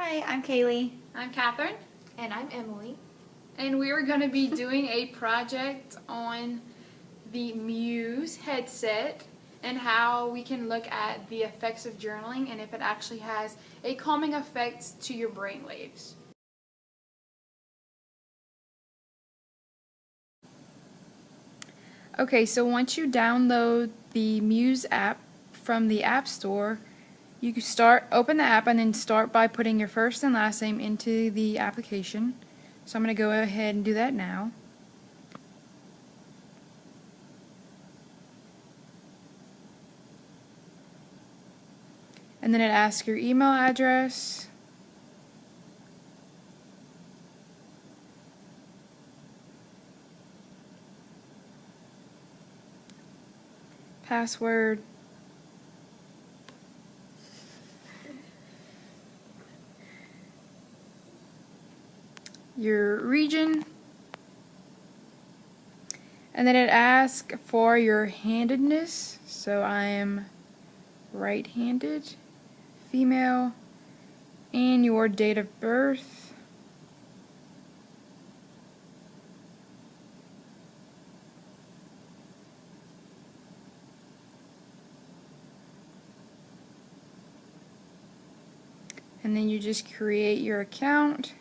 Hi, I'm Kaylee. I'm Catherine, And I'm Emily. and we are going to be doing a project on the Muse headset and how we can look at the effects of journaling and if it actually has a calming effect to your brainwaves. Okay, so once you download the Muse app from the App Store, you can open the app and then start by putting your first and last name into the application. So I'm going to go ahead and do that now. And then it asks your email address. Password. Your region. And then it asks for your handedness. So I am right-handed, female, and your date of birth. And then you just create your account.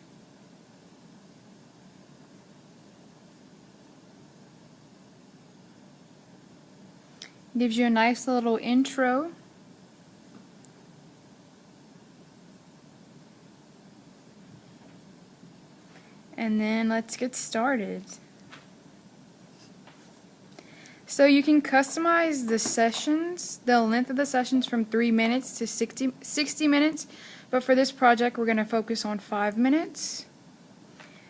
Gives you a nice little intro. And then let's get started. So you can customize the sessions, the length of the sessions from 3 minutes to 60 minutes. But for this project, we're going to focus on 5 minutes.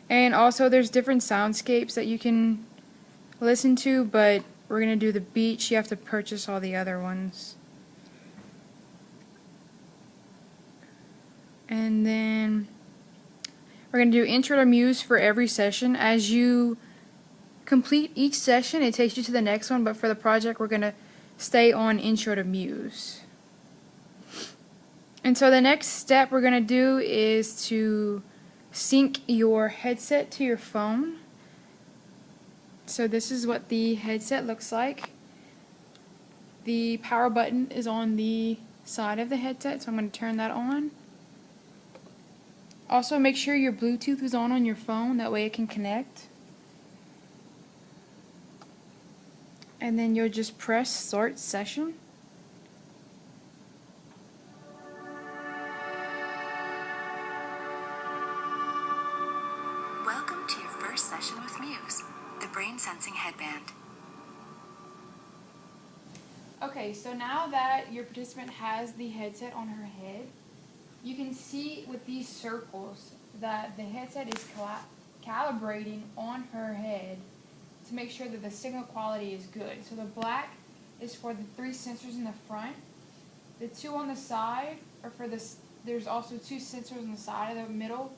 And also there's different soundscapes that you can listen to, but we're going to do the beach. You have to purchase all the other ones. And then we're going to do intro to Muse for every session. As you complete each session, it takes you to the next one, but for the project, we're going to stay on intro to Muse. And so the next step we're going to do is to sync your headset to your phone. So this is what the headset looks like. The power button is on the side of the headset, so I'm going to turn that on. Also, make sure your Bluetooth is on your phone, that way it can connect. And then you'll just press Start Session. Welcome to your first session with Muse, the brain sensing headband. Okay, so now that your participant has the headset on her head, you can see with these circles that the headset is calibrating on her head to make sure that the signal quality is good. So the black is for the 3 sensors in the front. The 2 on the side are for this. There's also 2 sensors on the side of the middle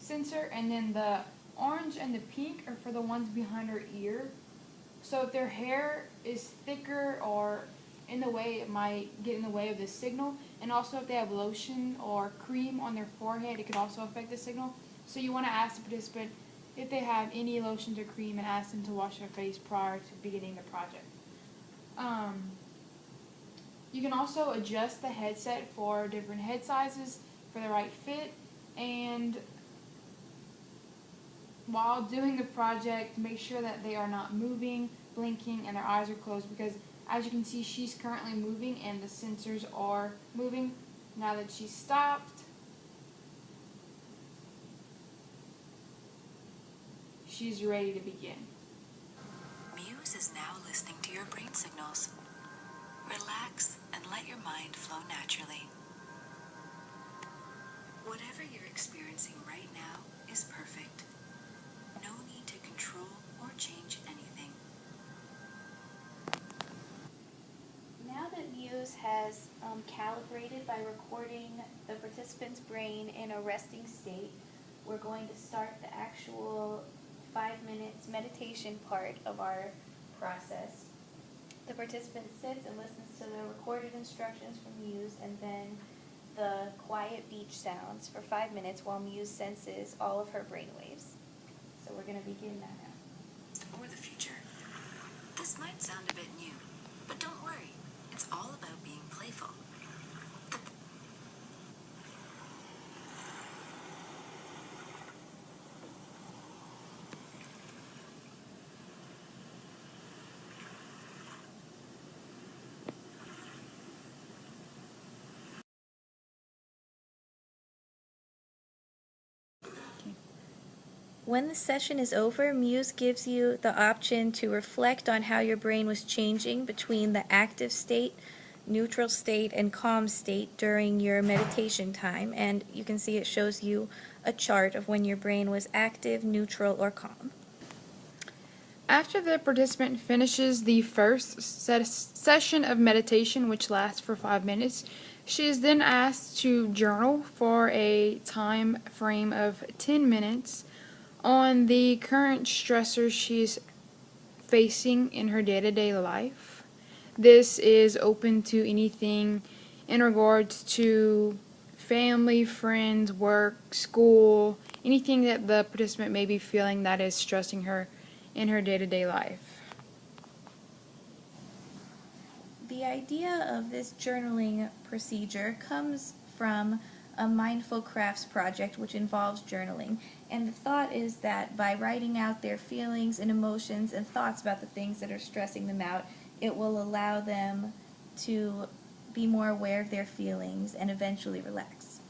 sensor, and then the orange and the pink are for the ones behind her ear. So if their hair is thicker or in the way, it might get in the way of the signal. And also if they have lotion or cream on their forehead, it could also affect the signal. So you want to ask the participant if they have any lotions or cream and ask them to wash their face prior to beginning the project. You can also adjust the headset for different head sizes for the right fit, and while doing the project, make sure that they are not moving, blinking, and their eyes are closed, because as you can see, she's currently moving and the sensors are moving. Now that she's stopped, she's ready to begin. Muse is now listening to your brain signals. Relax and let your mind flow naturally. Whatever you're experiencing right now is perfect. No need to control or change anything. Now that Muse has calibrated by recording the participant's brain in a resting state, we're going to start the actual 5 minutes meditation part of our process. The participant sits and listens to the recorded instructions from Muse, and then the quiet beach sounds for 5 minutes while Muse senses all of her brainwaves. So we're going to begin that now. Or the future. This might sound a bit new, but don't worry. It's all about being playful. When the session is over, Muse gives you the option to reflect on how your brain was changing between the active state, neutral state, and calm state during your meditation time. And you can see it shows you a chart of when your brain was active, neutral, or calm. After the participant finishes the first session of meditation, which lasts for 5 minutes, she is then asked to journal for a time frame of 10 minutes on the current stressors she's facing in her day-to-day life. This is open to anything in regards to family, friends, work, school, anything that the participant may be feeling that is stressing her in her day-to-day life. The idea of this journaling procedure comes from a mindful crafts project which involves journaling, and the thought is that by writing out their feelings and emotions and thoughts about the things that are stressing them out, it will allow them to be more aware of their feelings and eventually relax.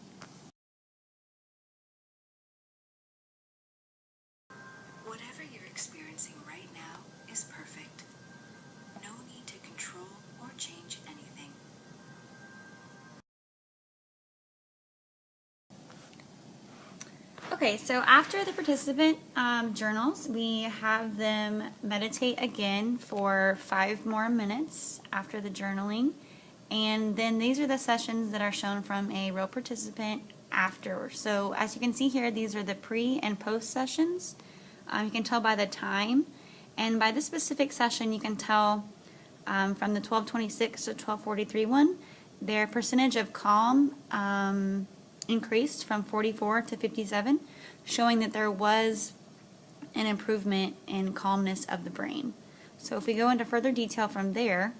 Whatever you're experiencing right now is perfect. No need to control or change anything. Okay, so after the participant journals, we have them meditate again for 5 more minutes after the journaling. And then these are the sessions that are shown from a real participant after. So as you can see here, these are the pre and post sessions. You can tell by the time. And by this specific session, you can tell from the 12:26 to 12:43 one, their percentage of calm increased from 44 to 57, showing that there was an improvement in calmness of the brain. So if we go into further detail from there,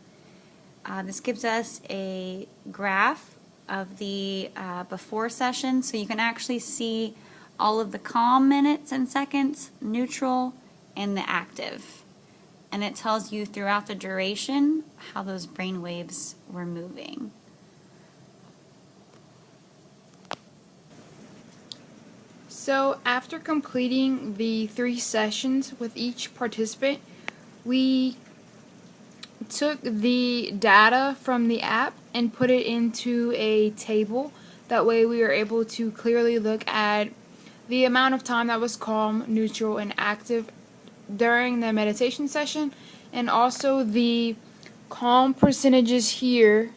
this gives us a graph of the before session, so you can actually see all of the calm minutes and seconds, neutral, and the active. And it tells you throughout the duration how those brain waves were moving. So after completing the 3 sessions with each participant, we took the data from the app and put it into a table. That way we were able to clearly look at the amount of time that was calm, neutral, and active during the meditation session, and also the calm percentages here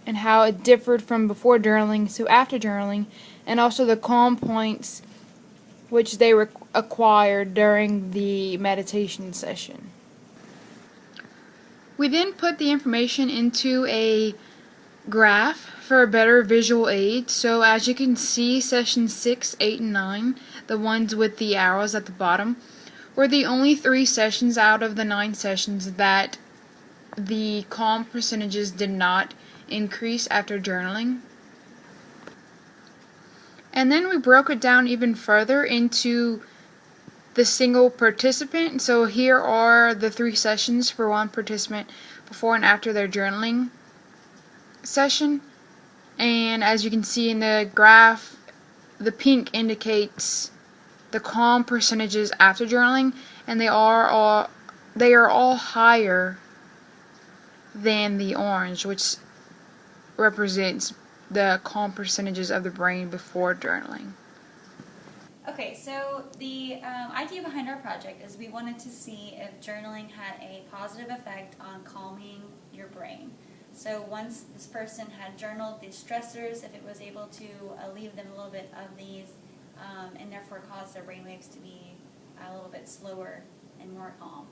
and how it differed from before journaling to after journaling, and also the calm points which they acquired during the meditation session. We then put the information into a graph for a better visual aid. So as you can see, sessions 6, 8, and 9, the ones with the arrows at the bottom, were the only 3 sessions out of the 9 sessions that the calm percentages did not increase after journaling. And then we broke it down even further into the single participant. So here are the 3 sessions for one participant before and after their journaling session. And as you can see in the graph, the pink indicates the calm percentages after journaling, and they are all higher than the orange, which represents the calm percentages of the brain before journaling. Okay, so the idea behind our project is we wanted to see if journaling had a positive effect on calming your brain. So once this person had journaled these stressors, if it was able to alleviate them a little bit of these and therefore cause their brainwaves to be a little bit slower and more calm.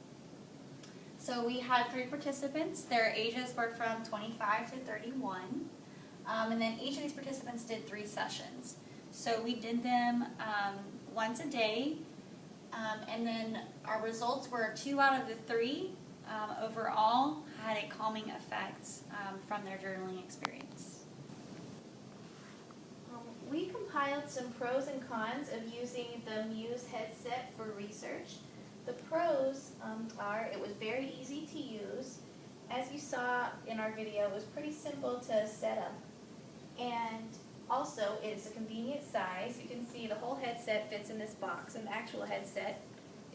So we had 3 participants. Their ages were from 25 to 31. And then each of these participants did 3 sessions. So we did them once a day, and then our results were 2 out of the 3 overall had a calming effect from their journaling experience. We compiled some pros and cons of using the Muse headset for research. The pros are it was very easy to use. As you saw in our video, it was pretty simple to set up. And also, it's a convenient size. You can see the whole headset fits in this box, and the actual headset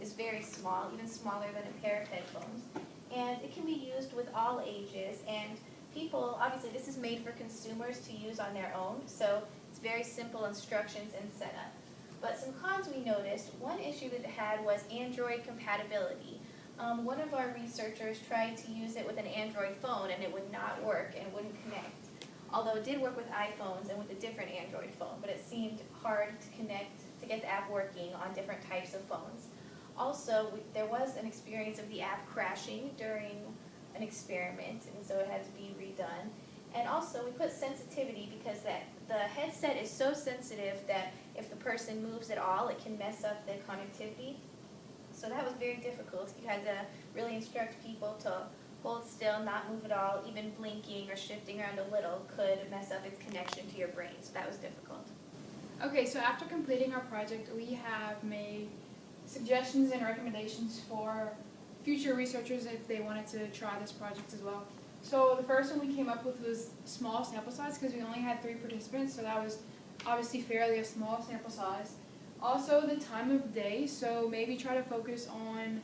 is very small, even smaller than a pair of headphones. And it can be used with all ages, and people, obviously this is made for consumers to use on their own, so it's very simple instructions and setup. But some cons we noticed, one issue that it had was Android compatibility. One of our researchers tried to use it with an Android phone and it would not work and wouldn't connect. Although it did work with iPhones and with a different Android phone, but it seemed hard to connect, to get the app working on different types of phones. Also, there was an experience of the app crashing during an experiment, and so it had to be redone. And also, we put sensitivity because the headset is so sensitive that if the person moves at all, it can mess up the connectivity. So that was very difficult. You had to really instruct people to hold still, not move at all. Even blinking or shifting around a little could mess up its connection to your brain, so that was difficult. Okay, so after completing our project, we have made suggestions and recommendations for future researchers if they wanted to try this project as well. So the first one we came up with was small sample size because we only had 3 participants, so that was obviously fairly a small sample size. Also the time of day, so maybe try to focus on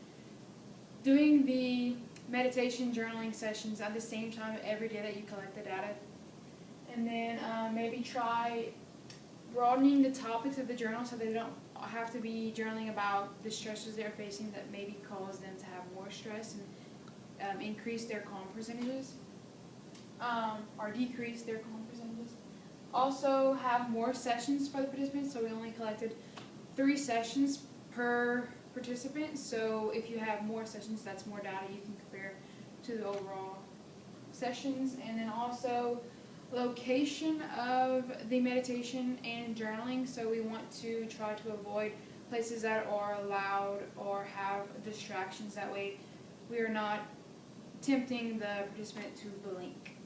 doing the meditation journaling sessions at the same time every day that you collect the data. And then maybe try broadening the topics of the journal so they don't have to be journaling about the stresses they're facing that maybe cause them to have more stress and increase their calm percentages or decrease their calm percentages. Also have more sessions for the participants, so we only collected 3 sessions per participant, so if you have more sessions, that's more data you can compare to the overall sessions. And then also location of the meditation and journaling, so we want to try to avoid places that are loud or have distractions. That way we are not tempting the participant to blink.